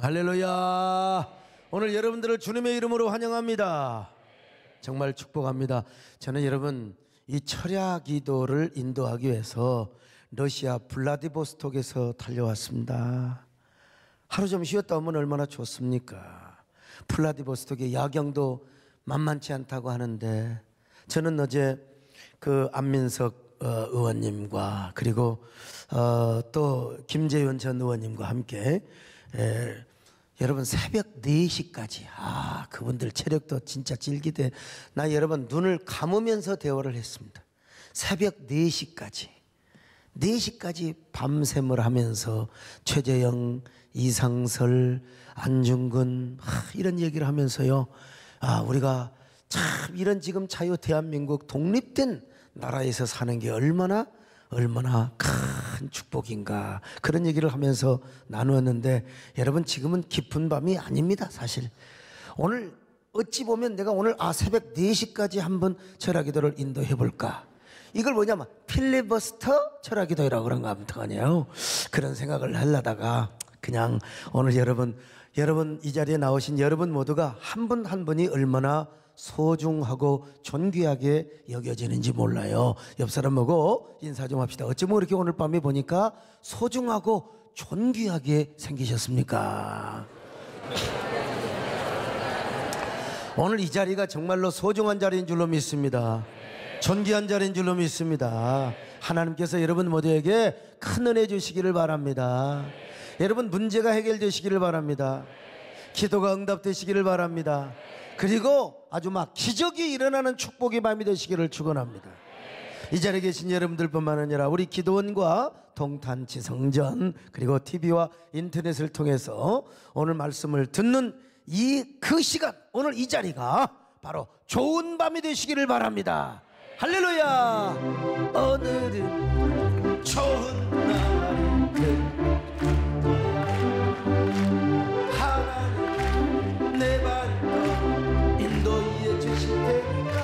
할렐루야. 오늘 여러분들을 주님의 이름으로 환영합니다. 정말 축복합니다. 저는 여러분 이 철야 기도를 인도하기 위해서 러시아 블라디보스톡에서 달려왔습니다. 하루 좀 쉬었다 오면 얼마나 좋습니까? 블라디보스톡의 야경도 만만치 않다고 하는데 저는 어제 그 안민석 의원님과 그리고 또 김재현 전 의원님과 함께 여러분 새벽 4시까지 그분들 체력도 진짜 질기대. 나 여러분 눈을 감으면서 대화를 했습니다. 새벽 4시까지 밤샘을 하면서 최재형, 이상설, 안중근 이런 얘기를 하면서요, 우리가 참 이런 지금 자유 대한민국 독립된 나라에서 사는 게 얼마나 큰 축복인가, 그런 얘기를 하면서 나누었는데, 여러분 지금은 깊은 밤이 아닙니다. 사실 오늘 어찌 보면 내가 오늘 새벽 4시까지 한번 철야기도를 인도해 볼까, 이걸 뭐냐면 필리버스터 철야기도라고 그런 거 아무튼 그런 생각을 하려다가 그냥 오늘 여러분 이 자리에 나오신 여러분 모두가 한 분 한 분이 얼마나 소중하고 존귀하게 여겨지는지 몰라요. 옆 사람 보고 인사 좀 합시다. 어쩌면 이렇게 오늘 밤에 보니까 소중하고 존귀하게 생기셨습니까? 오늘 이 자리가 정말로 소중한 자리인 줄로 믿습니다. 존귀한 자리인 줄로 믿습니다. 하나님께서 여러분 모두에게 큰 은혜 주시기를 바랍니다. 여러분 문제가 해결되시기를 바랍니다. 기도가 응답되시기를 바랍니다. 그리고 아주 기적이 일어나는 축복의 밤이 되시기를 축원합니다. 이 자리에 계신 여러분들뿐만 아니라 우리 기도원과 동탄치 성전 그리고 TV와 인터넷을 통해서 오늘 말씀을 듣는 그 시간, 오늘 이 자리가 바로 좋은 밤이 되시기를 바랍니다. 할렐루야. 오늘은 좋은 날이다. 하나님 내 발로 인도해 주실 테니까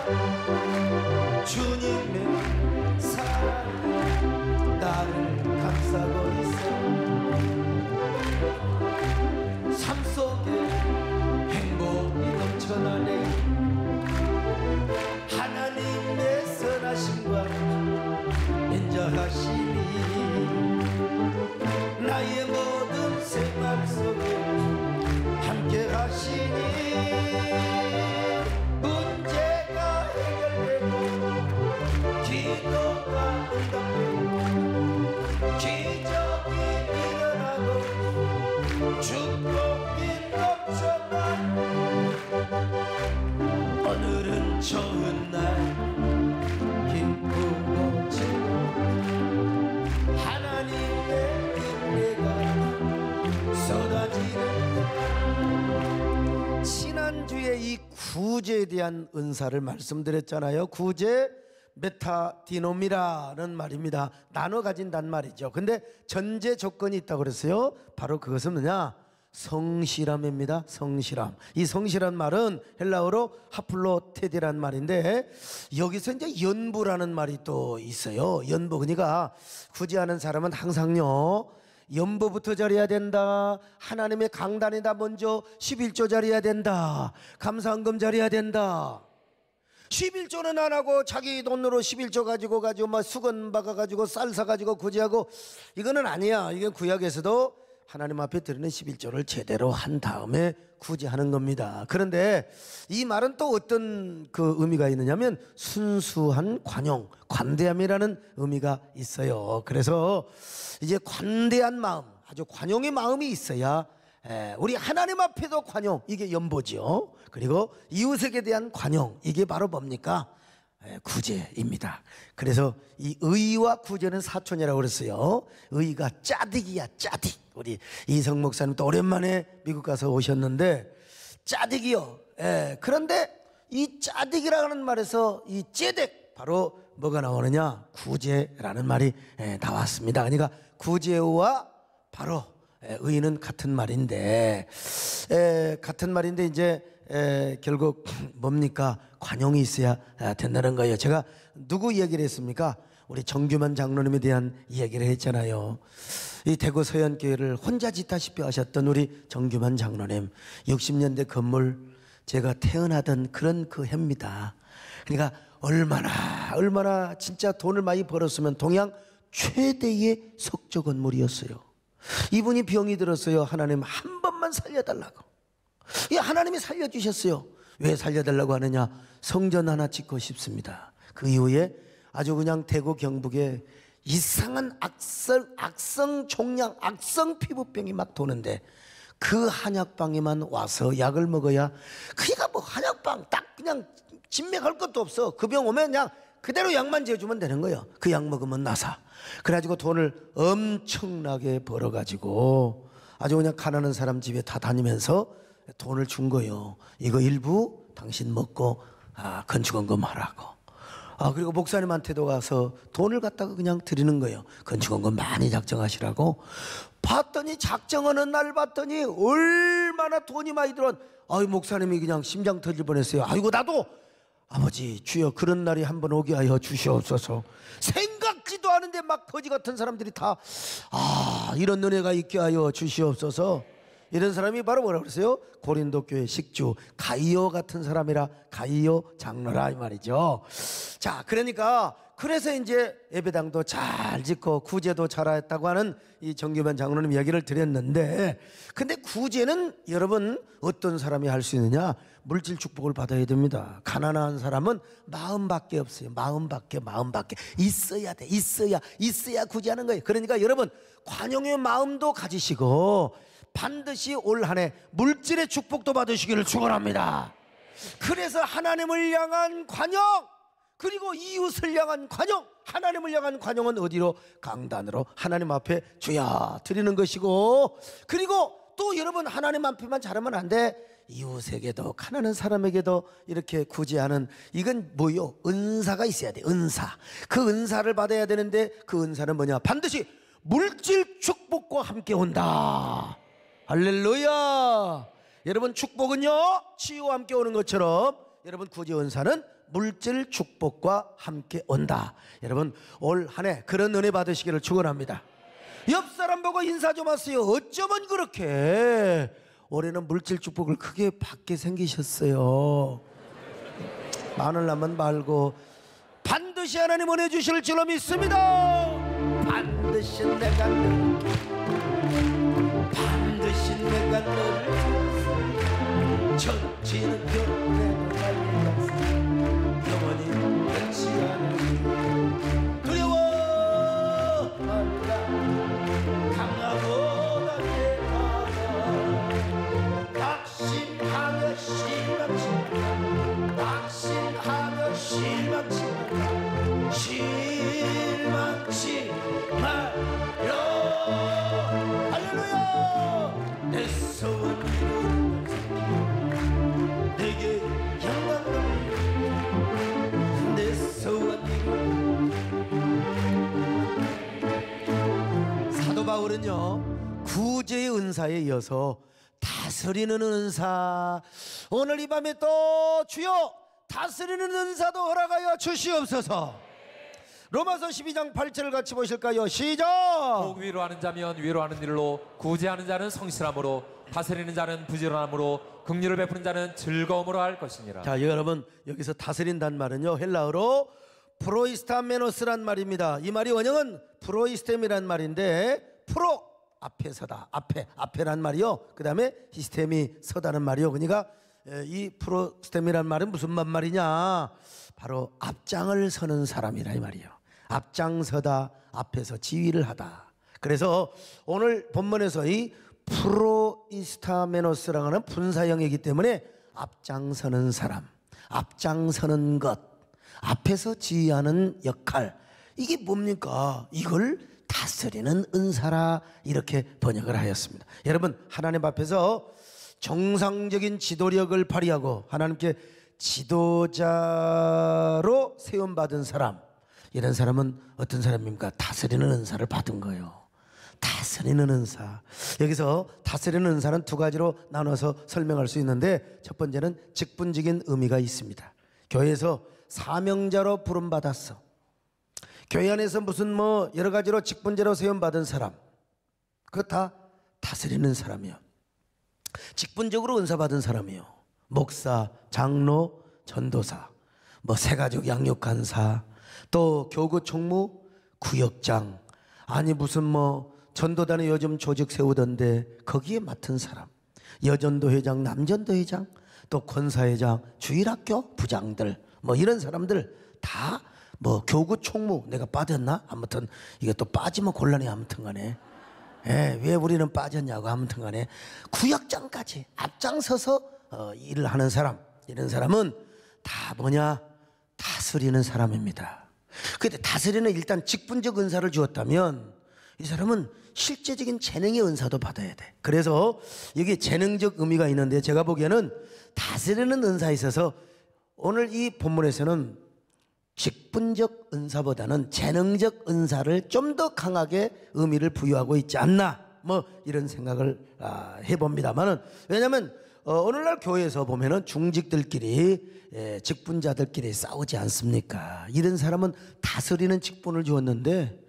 주님의 사랑이 나를 감싸고 있어. 삶 속에 행복이 넘쳐나네. 하나님의 선하심과 인자하심이 나의 모든 생활 속에 함께 하시니 문제가 해결되고 기도가 응답되고 기적이 일어나고 축복이 넘쳐나. 오늘은 좋은 날 기쁘고 즐거운 하나님의 은혜가 쏟아지는. 지난주에 이 구제에 대한 은사를 말씀드렸잖아요. 구제 메타디노미라는 말입니다. 나눠 가진단 말이죠. 근데 전제 조건이 있다고 그랬어요. 바로 그것은 뭐냐? 성실함입니다. 성실함. 이 성실한 말은 헬라어로 하플로테디라는 말인데, 여기서 이제 연부라는 말이 또 있어요. 연부. 그러니까 구제하는 사람은 항상요, 연부부터 잘해야 된다. 하나님의 강단에다 먼저 11조 잘해야 된다. 감사헌금 잘해야 된다. 11조는 안 하고 자기 돈으로 11조 가지고 수건 박아가지고 쌀 사가지고 구제하고, 이거는 아니야. 이게 구약에서도 하나님 앞에 드리는 11조를 제대로 한 다음에 구제하는 겁니다. 그런데 이 말은 또 어떤 그 의미가 있느냐면 순수한 관용, 관대함이라는 의미가 있어요. 그래서 이제 관대한 마음, 아주 관용의 마음이 있어야 우리 하나님 앞에도 관용, 이게 연보죠. 그리고 이웃에게 대한 관용, 이게 바로 뭡니까? 구제입니다. 그래서 이 의와 구제는 사촌이라고 그랬어요. 의가 짜득이야, 짜득. 우리 이성 목사님 또 오랜만에 미국 가서 오셨는데 짜득이요. 그런데 이 짜득이라는 말에서 이 째덱, 바로 뭐가 나오느냐? 구제라는 말이 나왔습니다. 그러니까 구제와 바로 의는 같은 말인데, 이제 결국 뭡니까? 관용이 있어야 된다는 거예요. 제가 누구 얘기를 했습니까? 우리 정규만 장로님에 대한 이야기를 했잖아요. 이 대구 서현교회를 혼자 짓다시피 하셨던 우리 정규만 장로님, 60년대 건물, 제가 태어나던 그런 그 해입니다. 그러니까 얼마나 진짜 돈을 많이 벌었으면 동양 최대의 석조 건물이었어요. 이분이 병이 들었어요. 하나님 한 번만 살려달라고. 이 하나님이 살려주셨어요. 왜 살려달라고 하느냐? 성전 하나 짓고 싶습니다. 그 이후에 아주 그냥 대구 경북에 이상한 악성 종양, 악성 피부병이 막 도는데 그 한약방에만 와서 약을 먹어야, 그러니까 뭐 한약방 딱 그냥 진맥할 것도 없어. 그 병 오면 그냥 그대로 약만 재주면 되는 거예요. 그 약 먹으면 나사. 그래가지고 돈을 엄청나게 벌어가지고 아주 그냥 가난한 사람 집에 다 다니면서 돈을 준 거예요. 이거 일부 당신 먹고 건축원금 하라고. 그리고 목사님한테도 가서 돈을 갖다가 그냥 드리는 거예요. 건축원금 많이 작정하시라고. 봤더니 작정하는 날 봤더니 얼마나 돈이 많이 들어온. 목사님이 그냥 심장 터질 뻔했어요. 아이고 나도 아버지 주여 그런 날이 한번 오게 하여 주시옵소서. 생각지도 않은데 막 거지 같은 사람들이 다 이런 은혜가 있게 하여 주시옵소서. 이런 사람이 바로 뭐라고 그랬어요? 고린도 교회 식주 가이오 같은 사람이라, 가이오 장로라 이 말이죠. 자, 그러니까 그래서 이제 예배당도 잘 짓고 구제도 잘했다고 하는 이 정규만 장로님 이야기를 드렸는데, 근데 구제는 여러분 어떤 사람이 할 수 있느냐? 물질 축복을 받아야 됩니다. 가난한 사람은 마음밖에 없어요. 마음밖에 있어야 돼. 있어야 구제하는 거예요. 그러니까 여러분 관용의 마음도 가지시고 반드시 올 한 해 물질의 축복도 받으시기를 축원합니다. 그래서 하나님을 향한 관용, 그리고 이웃을 향한 관용, 하나님을 향한 관용은 어디로? 강단으로 하나님 앞에 주야 드리는 것이고, 그리고 또 여러분 하나님 앞에만 잘하면 안 돼. 이웃에게도, 가난한 사람에게도 이렇게 구제하는, 이건 뭐요? 은사가 있어야 돼. 은사. 그 은사를 받아야 되는데 그 은사는 뭐냐? 반드시 물질 축복과 함께 온다. 할렐루야. 여러분 축복은요 치유와 함께 오는 것처럼 여러분 구제 은사는 물질 축복과 함께 온다. 여러분 올 한 해 그런 은혜 받으시기를 축원합니다. 옆 사람 보고 인사 좀 하세요. 어쩌면 그렇게 올해는 물질 축복을 크게 받게 생기셨어요. 많으려면 말고 반드시 하나님 은혜 주실 줄로 믿습니다. 반드시 내가 늘 천지는 변해도 달려갔어. 영원히 변치 않으니 두려워 말라. 강하고 강해하라. 낙심하며 실망치 마라. 할렐루야. 내 소원 내게 영광을, 내 소원. 사도 바울은요 구제의 은사에 이어서 다스리는 은사, 오늘 이 밤에 또 주여 다스리는 은사도 허락하여 주시옵소서. 로마서 12장 8절을 같이 보실까요? 시작. 혹 위로하는 자면 위로하는 일로, 구제하는 자는 성실함으로, 다스리는 자는 부지런함으로, 긍휼을 베푸는 자는 즐거움으로 할 것이니라. 자, 여러분 여기서 다스린다는 말은요 헬라어로 프로이스타메노스란 말입니다. 이 말이 원형은 프로이스템이란 말인데, 프로 앞에 서다, 앞에란 말이요, 그 다음에 시스템이 서다는 말이요. 그러니까 이 프로스템이란 말은 무슨 말이냐? 바로 앞장을 서는 사람이라 이 말이에요. 앞장서다, 앞에서 지휘를 하다. 그래서 오늘 본문에서 이 프로이스타메노스라고 하는 분사형이기 때문에 앞장서는 사람, 앞장서는 것, 앞에서 지휘하는 역할, 이게 뭡니까? 이걸 다스리는 은사라 이렇게 번역을 하였습니다. 여러분 하나님 앞에서 정상적인 지도력을 발휘하고 하나님께 지도자로 세움받은 사람, 이런 사람은 어떤 사람입니까? 다스리는 은사를 받은 거예요. 다스리는 은사. 여기서 다스리는 은사는 두 가지로 나눠서 설명할 수 있는데, 첫 번째는 직분적인 의미가 있습니다. 교회에서 사명자로 부름받았어. 교회 안에서 무슨 뭐 여러 가지로 직분제로 세움받은 사람, 그거 다 다스리는 사람이요. 직분적으로 은사받은 사람이요. 목사, 장로, 전도사, 뭐 새가족 양육간사, 또 교구 총무, 구역장, 아니 무슨 뭐 전도단에 요즘 조직 세우던데 거기에 맡은 사람, 여전도 회장, 남전도 회장, 또 권사회장, 주일학교 부장들, 뭐 이런 사람들 다 뭐 교구 총무 내가 빠졌나? 아무튼 이게 또 빠지면 곤란해. 아무튼 간에 왜 우리는 빠졌냐고. 아무튼 간에 구역장까지 앞장서서 일을 하는 사람, 이런 사람은 다 뭐냐? 다스리는 사람입니다. 근데 다스리는 일단 직분적 은사를 주었다면 이 사람은 실제적인 재능의 은사도 받아야 돼. 그래서 여기 재능적 의미가 있는데 제가 보기에는 다스리는 은사에 있어서 오늘 이 본문에서는 직분적 은사보다는 재능적 은사를 좀 더 강하게 의미를 부여하고 있지 않나, 뭐 이런 생각을 해봅니다만은, 왜냐하면 오늘날 교회에서 보면은 중직들끼리 직분자들끼리 싸우지 않습니까? 이런 사람은 다스리는 직분을 주었는데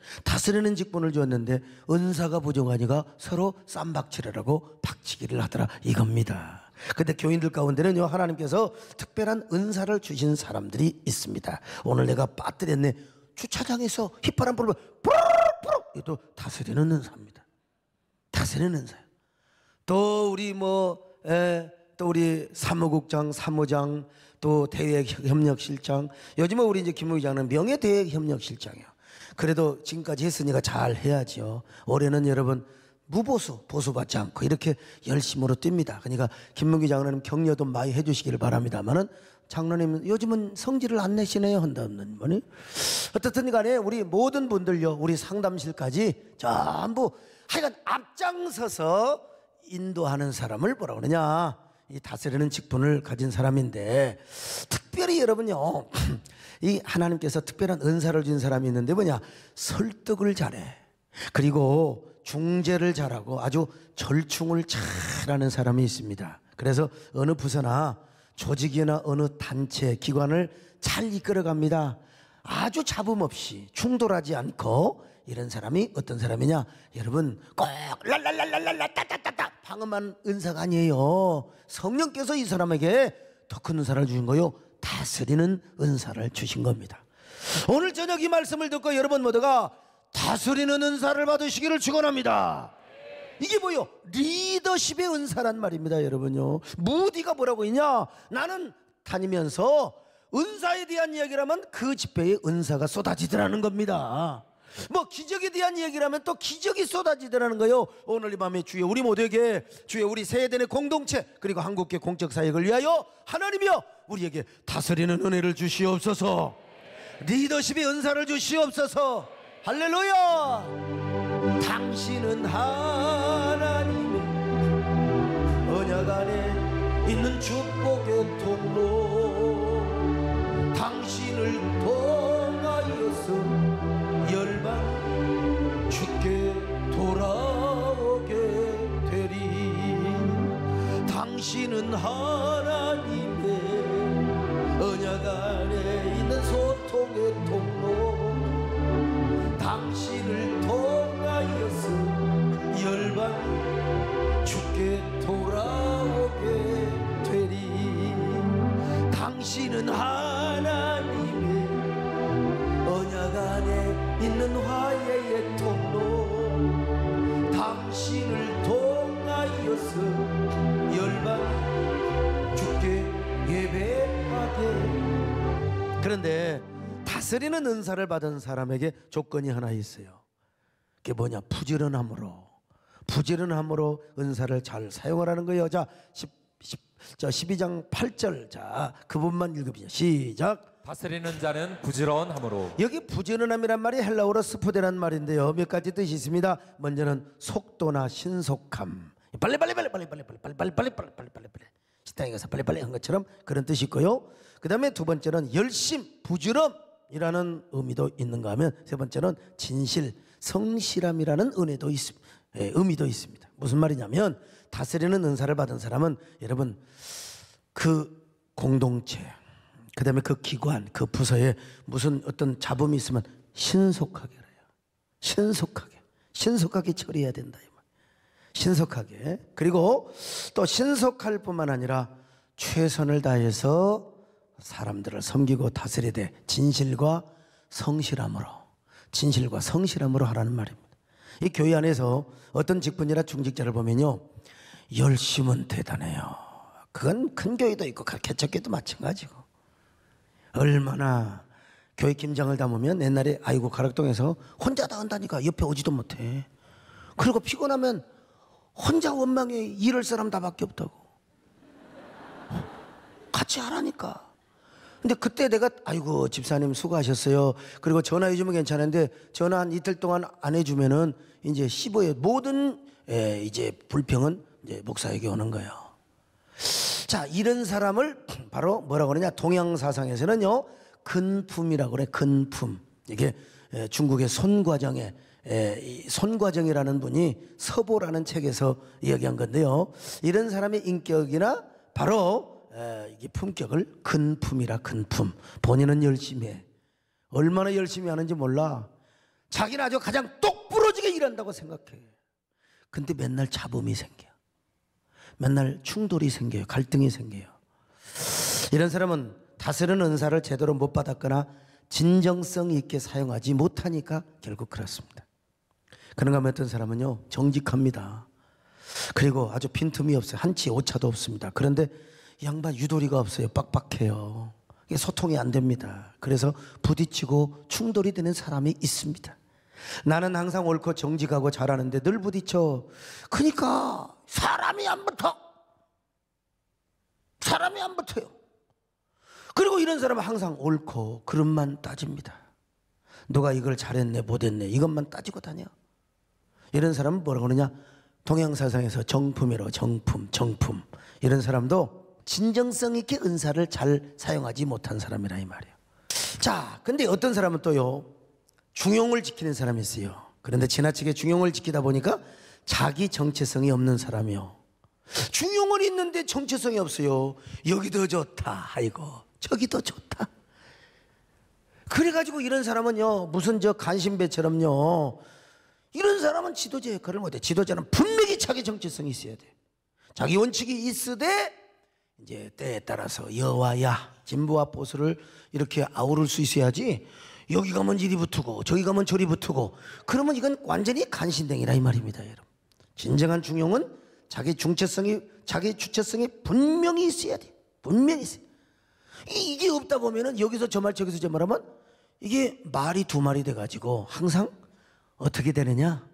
은사가 부족하니까 서로 쌈박질을 하고 박치기를 하더라 이겁니다. 근데 교인들 가운데는요, 하나님께서 특별한 은사를 주신 사람들이 있습니다. 오늘 내가 빠뜨렸네. 주차장에서 휘파람 불면 뿌르르, 이것도 다스리는 은사입니다. 다스리는 은사예요. 또 우리 또 우리 사무국장, 사무장, 또 대외협력실장, 요즘은 우리 이제 김 의장은 명예대외협력실장이에요. 그래도 지금까지 했으니까 잘 해야죠. 올해는 여러분 무보수, 보수받지 않고 이렇게 열심으로 뜁니다. 그러니까 김문기 장로님 격려도 많이 해주시기를 바랍니다만은, 장로님 요즘은 성질을 안 내시네요 한다는 분이. 어떻든 간에 우리 모든 분들요, 우리 상담실까지 전부 하여간 앞장서서 인도하는 사람을 뭐라 그러냐, 이 다스리는 직분을 가진 사람인데, 특별히 여러분요, 이 하나님께서 특별한 은사를 준 사람이 있는데 뭐냐, 설득을 잘해. 그리고 중재를 잘하고 아주 절충을 잘하는 사람이 있습니다. 그래서 어느 부서나 조직이나 어느 단체, 기관을 잘 이끌어갑니다. 아주 잡음 없이, 충돌하지 않고. 이런 사람이 어떤 사람이냐, 여러분 꼭 랄랄랄랄랄라 따따따따 방언만 은사가 아니에요. 성령께서 이 사람에게 더 큰 은사를 주신 거요, 다스리는 은사를 주신 겁니다. 오늘 저녁 이 말씀을 듣고 여러분 모두가 다스리는 은사를 받으시기를 축원합니다. 이게 뭐요? 리더십의 은사란 말입니다. 여러분요, 무디가 뭐라고 했냐, 나는 다니면서 은사에 대한 이야기를 하면 그 집회에 은사가 쏟아지더라는 겁니다. 뭐 기적에 대한 얘기를 하면 또 기적이 쏟아지더라는 거예요. 오늘 이 밤에 주여 우리 모두에게, 주여 우리 세대의 공동체 그리고 한국교 공적 사역을 위하여 하나님이여 우리에게 다스리는 은혜를 주시옵소서. 리더십의 은사를 주시옵소서. 할렐루야. 당신은 하나님의 언약 안에 있는 축복의 통로, 당신을 통하여서 열방 주께 돌아오게 되리. 당신은 하나님의 언약 안에 있는 소통의 통로, 당신을 통하여서 열방 주께 돌아오게 되리. 당신은 하나님의 언약 안에 있는 화해의 통로, 당신을 통하여서 열방 주께 예배하게. 그런데 다스리는 은사를 받은 사람에게 조건이 하나 있어요. 그게 뭐냐, 부지런함으로 은사를 잘 사용하라는 거예요. 자, 12장 8절, 자 그분만 읽어보죠. 시작. 다스리는 자는 부지런함으로. 여기 부지런함이란 말이 헬라어로 스포데란 말인데요, 몇 가지 뜻이 있습니다. 먼저는 속도나 신속함, 빨리 식당에 가서 빨리빨리 한 것처럼 그런 뜻이 있고요. 그 다음에 두 번째는 열심, 부지런이라는 의미도 있는가 하면, 세 번째는 진실, 성실함이라는 의미도 있습니다. 무슨 말이냐면, 다스리는 은사를 받은 사람은 여러분 그 공동체, 그 다음에 그 기관, 그 부서에 무슨 어떤 잡음이 있으면 신속하게 그래요. 신속하게 처리해야 된다. 신속하게. 그리고 또 신속할 뿐만 아니라 최선을 다해서 사람들을 섬기고 다스려야 돼. 진실과 성실함으로 하라는 말입니다. 이 교회 안에서 어떤 직분이나 중직자를 보면요, 열심은 대단해요. 그건 큰 교회도 있고 개척교회도 마찬가지고. 얼마나 교회 김장을 담으면 옛날에 아이고 가락동에서 혼자 다 한다니까 옆에 오지도 못해. 그리고 피곤하면 혼자 원망해. 일할 사람 다밖에 없다고. 같이 하라니까. 근데 그때 내가 아이고 집사님 수고하셨어요. 그리고 전화해주면 괜찮은데 전화 한 이틀 동안 안 해주면은 이제 씹어요. 모든 이제 불평은 이제 목사에게 오는 거예요. 자, 이런 사람을 바로 뭐라고 그러냐, 동양사상에서는요 근품이라고 그래. 근품. 이게 중국의 손과정이라는 분이 서보라는 책에서 이야기한 건데요, 이런 사람의 인격이나 바로 이게 품격을 근품이라. 근품. 본인은 열심히 해. 얼마나 열심히 하는지 몰라. 자기는 아주 가장 똑부러지게 일한다고 생각해. 근데 맨날 잡음이 생겨. 맨날 충돌이 생겨요. 갈등이 생겨요. 이런 사람은 다스리는 은사를 제대로 못 받았거나 진정성 있게 사용하지 못하니까 결국 그렇습니다. 그런가 하면 어떤 사람은요 정직합니다. 그리고 아주 빈틈이 없어요. 한치 오차도 없습니다. 그런데 양반 유도리가 없어요. 빡빡해요. 이게 소통이 안 됩니다. 그래서 부딪히고 충돌이 되는 사람이 있습니다. 나는 항상 옳고 정직하고 잘하는데 늘 부딪혀. 그러니까 사람이 안 붙어요. 그리고 이런 사람은 항상 옳고 그릇만 따집니다. 누가 이걸 잘했네 못했네 이것만 따지고 다녀. 이런 사람은 뭐라고 그러냐, 동양사상에서 정품이라고. 정품. 이런 사람도 진정성 있게 은사를 잘 사용하지 못한 사람이라 이 말이에요. 자, 근데 어떤 사람은 또요 중용을 지키는 사람이 있어요. 그런데 지나치게 중용을 지키다 보니까 자기 정체성이 없는 사람이요. 중용은 있는데 정체성이 없어요. 여기도 좋다, 아이고 저기도 좋다. 그래가지고 이런 사람은요 무슨 간신배처럼요, 이런 사람은 지도자 역할을 못해. 지도자는 분명히 자기 정체성이 있어야 돼. 자기 원칙이 있으되 이제 때에 따라서 여와야, 진보와 보수를 이렇게 아우를 수 있어야지. 여기 가면 이리 붙고 저기 가면 저리 붙고 그러면 이건 완전히 간신댕이라 이 말입니다, 여러분. 진정한 중용은 자기 주체성이 분명히 있어야 돼. 분명히 있어요. 이게 없다 보면은 여기서 저 말 저기서 저 말 하면 이게 말이 두 말이 돼가지고 항상 어떻게 되느냐,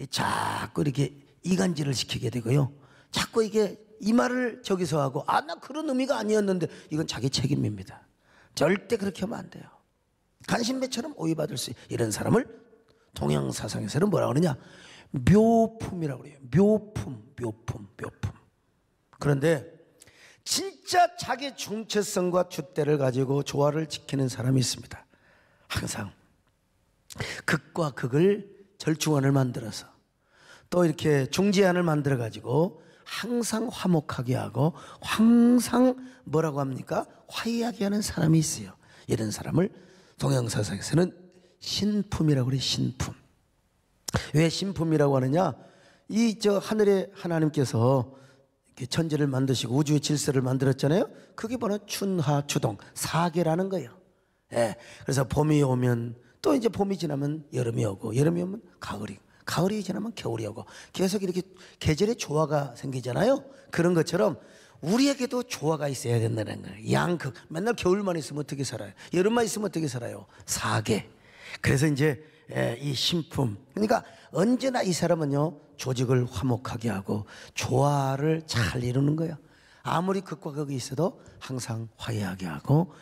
자꾸 이렇게 이간질을 시키게 되고요. 자꾸 이게 이 말을 저기서 하고 나 그런 의미가 아니었는데 이건 자기 책임입니다. 절대 그렇게 하면 안 돼요. 간신배처럼 오해받을 수 있는 이런 사람을 동양사상에서는 뭐라고 그러냐, 묘품이라고 그래요. 묘품. 그런데 진짜 자기 중체성과 줏대를 가지고 조화를 지키는 사람이 있습니다. 항상 극과 극을 절충안을 만들어서 또 이렇게 중재안을 만들어 가지고 항상 화목하게 하고 항상 뭐라고 합니까? 화해하게 하는 사람이 있어요. 이런 사람을 동양사상에서는 신품이라고 그래요. 신품. 왜 신품이라고 하느냐, 하늘에 하나님께서 천지를 만드시고 우주의 질서를 만들었잖아요. 그게 바로 춘하 추동 4계라는 거예요. 그래서 봄이 오면 또 이제 봄이 지나면 여름이 오고 여름이 오면 가을이 지나면 겨울이 오고 계속 이렇게 계절의 조화가 생기잖아요. 그런 것처럼 우리에게도 조화가 있어야 된다는 거예요. 양극. 맨날 겨울만 있으면 어떻게 살아요? 여름만 있으면 어떻게 살아요? 4계. 그래서 이제 이 신품. 그러니까 언제나 이 사람은요 조직을 화목하게 하고 조화를 잘 이루는 거예요. 아무리 극과 극이 있어도 항상 화해하게 하고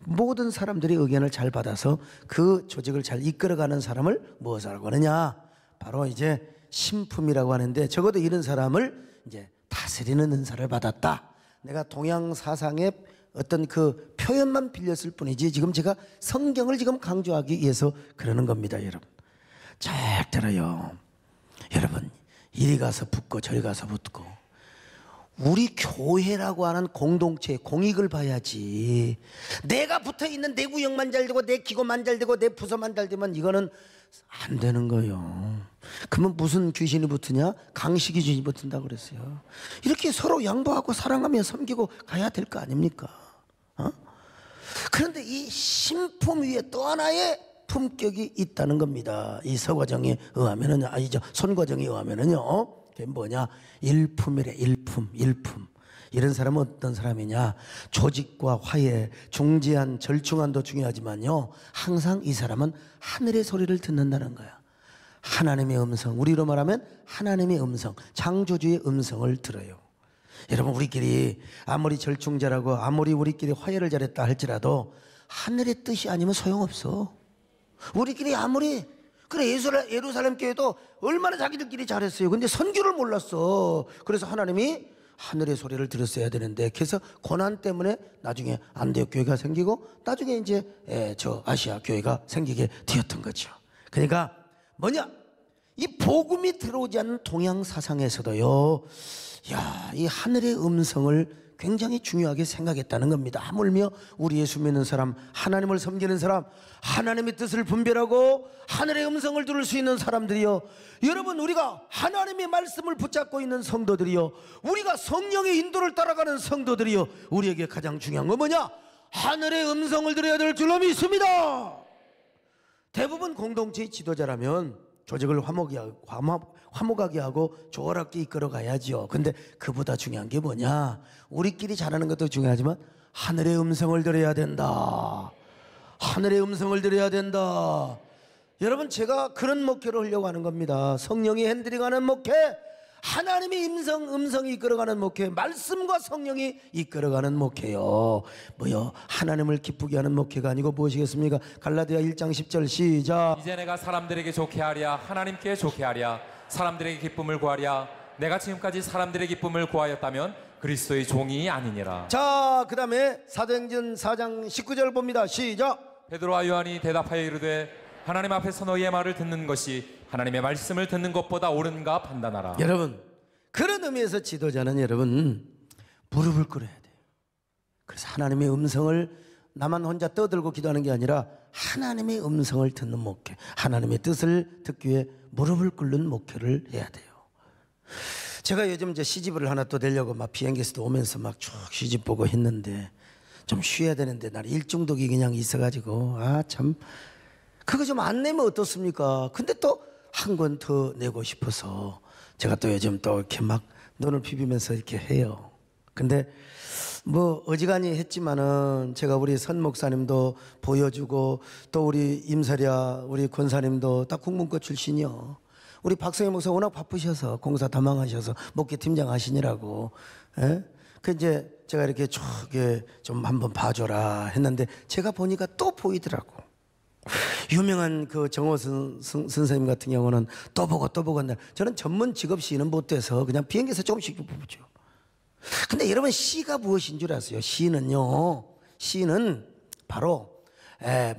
모든 사람들이 의견을 잘 받아서 그 조직을 잘 이끌어가는 사람을 무엇이라고 하느냐, 바로 이제 신품이라고 하는데, 적어도 이런 사람을 이제 다스리는 은사를 받았다. 내가 동양 사상의 어떤 그 표현만 빌렸을 뿐이지 지금 제가 성경을 지금 강조하기 위해서 그러는 겁니다, 여러분. 절대로요, 여러분 이리 가서 붙고 저리 가서 붙고 우리 교회라고 하는 공동체의 공익을 봐야지. 내가 붙어있는 내 구역만 잘 되고 내 기고만 잘 되고 내 부서만 잘 되면 이거는 안 되는 거예요. 그러면 무슨 귀신이 붙으냐? 강식이 귀신이 붙은다고 그랬어요. 이렇게 서로 양보하고 사랑하며 섬기고 가야 될 거 아닙니까? 그런데 이 신품 위에 또 하나의 품격이 있다는 겁니다. 이 서과정에 의하면은요, 손과정에 의하면은요, 그게 뭐냐? 일품이래. 일품. 이런 사람은 어떤 사람이냐? 조직과 화해, 중재한, 절충안도 중요하지만요, 항상 이 사람은 하늘의 소리를 듣는다는 거야. 하나님의 음성, 우리로 말하면 하나님의 음성, 창조주의 음성을 들어요. 여러분, 우리끼리 아무리 절충자라고 아무리 우리끼리 화해를 잘했다 할지라도 하늘의 뜻이 아니면 소용없어. 우리끼리 아무리, 그래, 예루살렘 교회도 얼마나 자기들끼리 잘했어요. 근데 선교를 몰랐어. 그래서 하나님이 하늘의 소리를 들었어야 되는데, 그래서 고난 때문에 나중에 안디옥 교회가 생기고 나중에 이제 저 아시아 교회가 생기게 되었던 거죠. 그러니까 뭐냐? 이 복음이 들어오지 않는 동양 사상에서도요, 야, 이 하늘의 음성을 굉장히 중요하게 생각했다는 겁니다. 하물며 우리 예수 믿는 사람, 하나님을 섬기는 사람, 하나님의 뜻을 분별하고 하늘의 음성을 들을 수 있는 사람들이요, 여러분, 우리가 하나님의 말씀을 붙잡고 있는 성도들이요, 우리가 성령의 인도를 따라가는 성도들이요, 우리에게 가장 중요한 건 뭐냐? 하늘의 음성을 들어야 될 줄로 믿습니다. 대부분 공동체의 지도자라면 조직을 화목하게 하고 조화롭게 이끌어 가야죠. 근데 그보다 중요한 게 뭐냐? 우리끼리 잘하는 것도 중요하지만 하늘의 음성을 들어야 된다. 하늘의 음성을 들어야 된다. 여러분, 제가 그런 목회를 하려고 하는 겁니다. 성령이 핸들링하는 목회, 하나님의 음성이 이끌어가는 목회, 말씀과 성령이 이끌어가는 목회요. 뭐요? 하나님을 기쁘게 하는 목회가 아니고 무엇이겠습니까? 갈라디아 1장 10절 시작. 이제 내가 사람들에게 좋게 하랴 하나님께 좋게 하랴 사람들에게 기쁨을 구하랴 내가 지금까지 사람들의 기쁨을 구하였다면 그리스도의 종이 아니니라. 자, 그 다음에 사도행전 4장 19절 봅니다. 시작. 베드로와 요한이 대답하여 이르되 하나님 앞에서 너희의 말을 듣는 것이 하나님의 말씀을 듣는 것보다 옳은가 판단하라. 여러분, 그런 의미에서 지도자는 여러분 무릎을 꿇어야 돼요. 그래서 하나님의 음성을 나만 혼자 떠들고 기도하는 게 아니라 하나님의 음성을 듣는 목회, 하나님의 뜻을 듣기 위해 무릎을 꿇는 목회를 해야 돼요. 제가 요즘 이제 시집을 하나 또 내려고 막 비행기에서도 오면서 막 쭉 시집 보고 했는데 좀 쉬어야 되는데 날 일중독이 그냥 있어가지고 참 그거 좀 안 내면 어떻습니까? 근데 또 한 권 더 내고 싶어서 제가 또 요즘 또 이렇게 막 눈을 비비면서 이렇게 해요. 근데 뭐 어지간히 했지만은 제가 우리 선 목사님도 보여주고 또 우리 임사랴 우리 권사님도 다 국문과 출신이요. 우리 박성희 목사 워낙 바쁘셔서 공사 담당하셔서 목회 팀장 하시느라고, 예? 그 이제 제가 이렇게 좀 한번 봐줘라 했는데 제가 보니까 또 보이더라고. 유명한 그 정호선 선생님 같은 경우는 또 보고 한다. 저는 전문 직업 시는 못 돼서 그냥 비행기에서 조금씩 보죠. 근데 여러분, 시가 무엇인 줄 아세요? 시는요, 시는 바로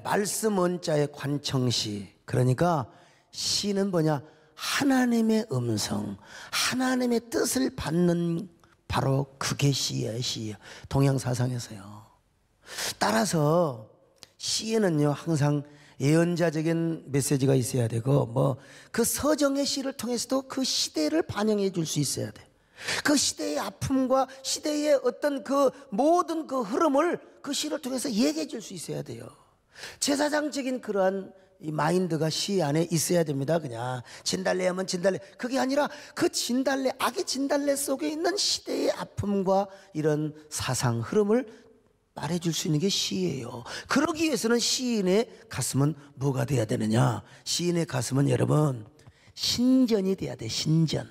말씀 원자의 관청시. 그러니까 시는 뭐냐? 하나님의 음성, 하나님의 뜻을 받는, 바로 그게 시예요. 시예요. 동양 사상에서요. 따라서 시에는요 항상 예언자적인 메시지가 있어야 되고, 뭐 그 서정의 시를 통해서도 그 시대를 반영해 줄 수 있어야 돼. 그 시대의 아픔과 시대의 어떤 그 모든 그 흐름을 그 시를 통해서 얘기해 줄 수 있어야 돼요. 제사장적인 그러한 이 마인드가 시 안에 있어야 됩니다. 그냥 진달래 하면 진달래, 그게 아니라 그 진달래, 악의 진달래 속에 있는 시대의 아픔과 이런 사상 흐름을 말해줄 수 있는 게 시예요. 그러기 위해서는 시인의 가슴은 뭐가 돼야 되느냐? 시인의 가슴은 여러분 신전이 돼야 돼. 신전.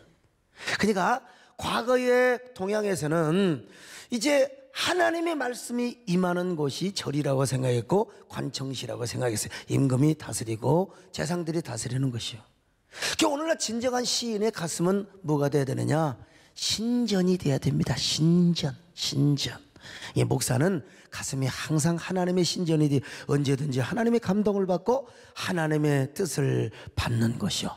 그러니까 과거의 동양에서는 이제 하나님의 말씀이 임하는 곳이 절이라고 생각했고 관청시라고 생각했어요. 임금이 다스리고 재상들이 다스리는 것이요. 그러니까 오늘날 진정한 시인의 가슴은 뭐가 돼야 되느냐? 신전이 돼야 됩니다. 신전. 이 목사는 가슴이 항상 하나님의 신전이디 언제든지 하나님의 감동을 받고 하나님의 뜻을 받는 것이요.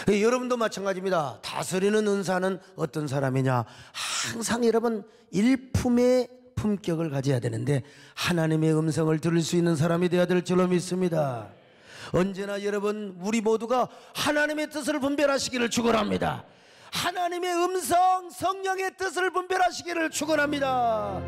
여러분도 마찬가지입니다. 다스리는 은사는 어떤 사람이냐? 항상 여러분 일품의 품격을 가져야 되는데 하나님의 음성을 들을 수 있는 사람이 되어야 될 줄로 믿습니다. 언제나 여러분 우리 모두가 하나님의 뜻을 분별하시기를 축원합니다. 하나님의 음성, 성령의 뜻을 분별하시기를 축원합니다.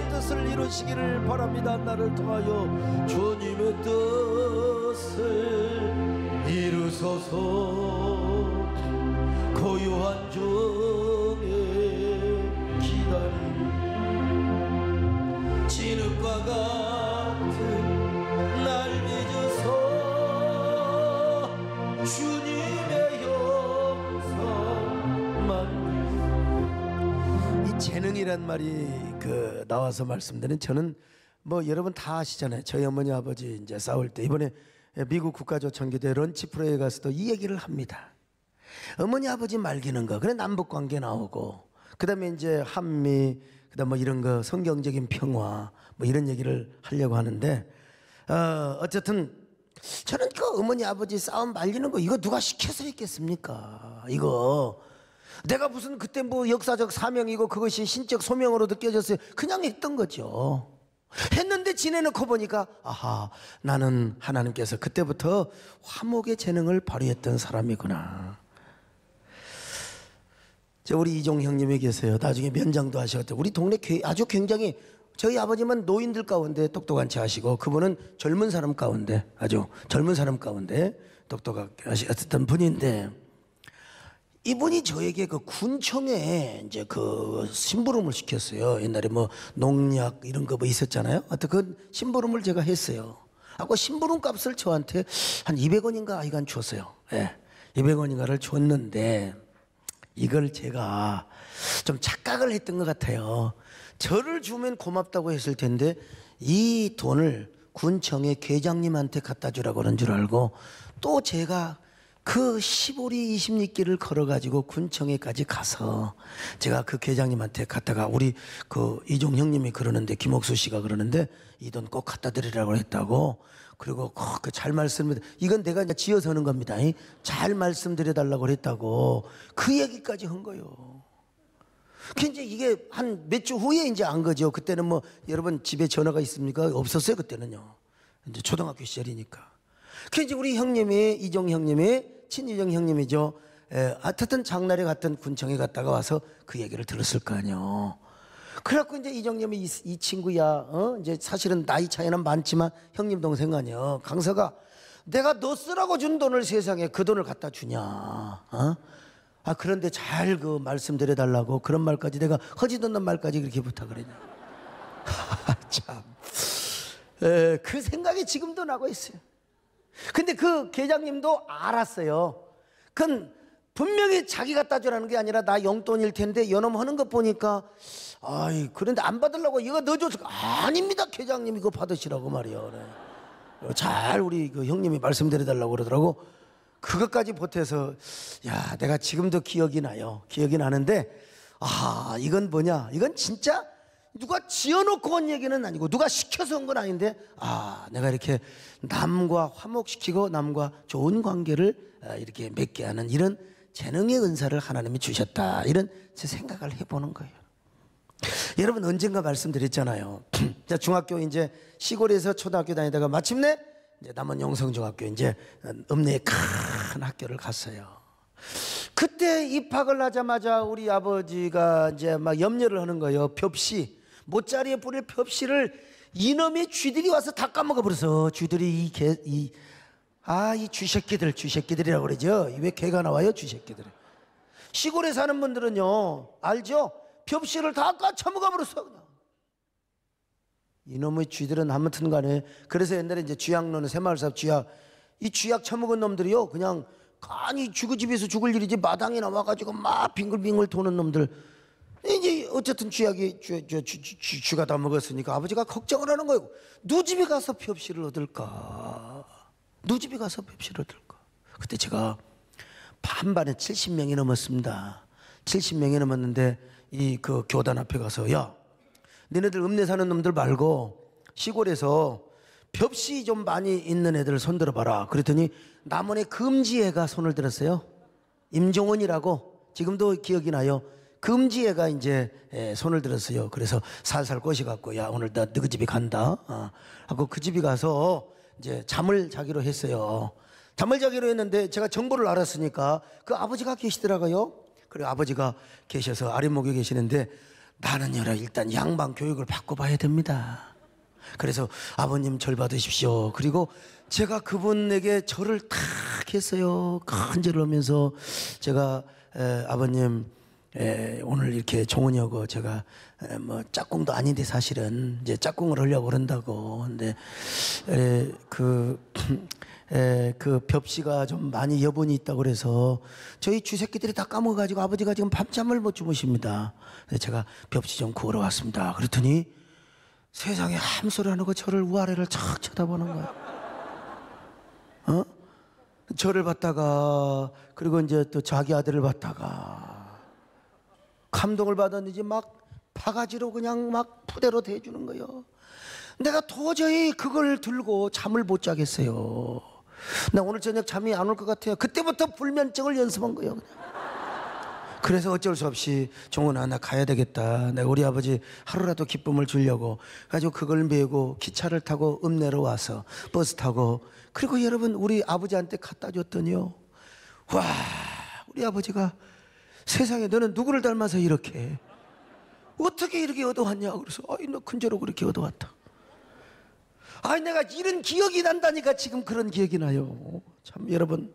뜻을 이루시기를 바랍니다. 나를 통하여 주님의 뜻을 이루소서. 고요한 중에 기다림 진흙과 같은 날 빚어서 주님의 형상만. 이 재능이란 말이 나와서 말씀드리는, 저는 뭐 여러분 다 아시잖아요. 저희 어머니 아버지 이제 싸울 때 이번에 미국 국가조청기대 런치 프로에 가서도 이 얘기를 합니다. 어머니 아버지 말기는 거, 그래 남북 관계 나오고, 그다음에 이제 한미, 그다음 뭐 이런 거 성경적인 평화 뭐 이런 얘기를 하려고 하는데, 어쨌든 저는 그 어머니 아버지 싸움 말리는 거 이거 누가 시켜서 했겠습니까? 이거 내가 무슨 그때 뭐 역사적 사명이고 그것이 신적 소명으로 느껴졌어요. 그냥 했던 거죠. 했는데 지내놓고 보니까 아하, 나는 하나님께서 그때부터 화목의 재능을 발휘했던 사람이구나. 우리 이종 형님이 계세요. 나중에 면장도 하셨죠. 우리 동네 아주 굉장히, 저희 아버지만 노인들 가운데 똑똑한 체 하시고, 그분은 젊은 사람 가운데, 아주 젊은 사람 가운데 똑똑하게 하셨던 분인데, 이분이 저에게 그 군청에 이제 그 심부름을 시켰어요. 옛날에 뭐 농약 이런 거 뭐 있었잖아요. 하여튼 그 심부름을 제가 했어요. 아까 심부름 값을 저한테 한 200원인가 하여간 줬어요. 예, 200원인가를 줬는데, 이걸 제가 좀 착각을 했던 것 같아요. 저를 주면 고맙다고 했을 텐데 이 돈을 군청의 계장님한테 갖다 주라고 그런 줄 알고, 또 제가 그 15리 20리길을 걸어가지고 군청에까지 가서 제가 그 계장님한테 갖다가, 우리 그 이종 형님이 그러는데, 김옥수 씨가 그러는데 이 돈 꼭 갖다 드리라고 했다고. 그리고 잘 말씀드려, 이건 내가 이제 지어서 하는 겁니다. 잘 말씀드려달라고 그랬다고 그 얘기까지 한 거예요. 이제 이게 한 몇 주 후에 이제 안 거죠. 그때는 뭐 여러분 집에 전화가 있습니까? 없었어요. 그때는요. 이제 초등학교 시절이니까. 이제 우리 형님이, 이종 형님이, 친이종 형님이죠. 하여튼 장날에 갔던 군청에 갔다가 와서 그 얘기를 들었을 거 아니에요. 그래갖고 이제 이종님이 이 친구야, 이제 사실은 나이 차이는 많지만 형님 동생 아니야. 강서가 내가 너 쓰라고 준 돈을 세상에 그 돈을 갖다 주냐? 그런데 잘 그 말씀드려달라고 그런 말까지, 내가 허짓없는 말까지 그렇게 부탁을 했냐? 참, 그 생각이 지금도 나고 있어요. 근데 그 계장님도 알았어요. 그건 분명히 자기 갖다 주라는 게 아니라 나 용돈일 텐데 요놈 하는 거 보니까, 그런데 안 받으려고 이거 넣어줘서, 아닙니다 계장님 이거 받으시라고 말이요. 그래. 잘 우리 그 형님이 말씀드려달라고 그러더라고. 그것까지 보태서, 야, 내가 지금도 기억이 나요. 기억이 나는데, 이건 뭐냐, 이건 진짜 누가 지어놓고 온 얘기는 아니고 누가 시켜서 온 건 아닌데, 내가 이렇게 남과 화목시키고 남과 좋은 관계를 이렇게 맺게 하는 이런 재능의 은사를 하나님이 주셨다, 이런 제 생각을 해보는 거예요. 여러분 언젠가 말씀드렸잖아요. 중학교 이제 시골에서 초등학교 다니다가 마침내 이제 남원 영성중학교 이제 읍내에 큰 학교를 갔어요. 그때 입학을 하자마자 우리 아버지가 이제 막 염려를 하는 거예요. 벽시 모짜리에 뿌릴 벽씨를 이놈의 쥐들이 와서 다 까먹어 버려서 쥐들이 이 쥐새끼들이라고 그러죠. 왜 개가 나와요? 쥐새끼들. 시골에 사는 분들은요 알죠? 벽씨를 다 까쳐먹어 버렸어 그냥. 이놈의 쥐들은 아무튼 간에 그래서 옛날에 이제 쥐약로는 새마을사업 쥐약 이 쥐약 처먹은 놈들이요 그냥 간이 쥐고집에서 죽을 일이지 마당에 나와가지고 막 빙글빙글 도는 놈들 이제 어쨌든 쥐약이 쥐가 다 먹었으니까 아버지가 걱정을 하는 거예요. 누집에 가서 벽씨를 얻을까? 누집에 가서 벽씨를 얻을까? 그때 제가 반반에 70명이 넘었습니다. 70명이 넘었는데 이 그 교단 앞에 가서 야 너네들 읍내 사는 놈들 말고 시골에서 벽씨 좀 많이 있는 애들 손 들어봐라. 그랬더니 남원의 금지애가 손을 들었어요. 임종원이라고 지금도 기억이 나요. 금지애가 이제 손을 들었어요. 그래서 살살 꼬셔갖고 야 오늘 나 너희 집에 간다 하고 그 집에 가서 이제 잠을 자기로 했어요. 잠을 자기로 했는데 제가 정보를 알았으니까 그 아버지가 계시더라고요. 그리고 아버지가 계셔서 아랫목에 계시는데 나는요 일단 양반 교육을 받고 봐야 됩니다. 그래서 아버님 절 받으십시오. 그리고 제가 그분에게 절을 탁 했어요. 큰 절을 하면서 제가 아버님 오늘 이렇게 종원이 오고 제가 뭐 짝꿍도 아닌데 사실은 이제 짝꿍을 하려고 그런다고. 근데 그 벽씨가 좀 많이 여분이 있다고 그래서 저희 쥐새끼들이 다 까먹어가지고 아버지가 지금 밤잠을 못 주무십니다. 그래서 제가 벽씨 좀 구하러 왔습니다. 그랬더니 세상에 함소리 안 하고 저를 우아래를 착 쳐다보는 거야. 저를 봤다가 그리고 이제 또 자기 아들을 봤다가 감동을 받았는지 막 바가지로 그냥 막 푸대로 대주는 거예요. 내가 도저히 그걸 들고 잠을 못 자겠어요. 나 오늘 저녁 잠이 안 올 것 같아요. 그때부터 불면증을 연습한 거예요. 그냥. 그래서 어쩔 수 없이 종원아 나 가야 되겠다. 내가 우리 아버지 하루라도 기쁨을 주려고 가지고 그걸 메고 기차를 타고 읍내로 와서 버스 타고 그리고 여러분 우리 아버지한테 갖다 줬더니요. 와 우리 아버지가 세상에 너는 누구를 닮아서 이렇게 어떻게 이렇게 얻어왔냐. 그래서 아이 너 큰절로 그렇게 얻어왔다. 아니 내가 이런 기억이 난다니까. 지금 그런 기억이 나요. 참 여러분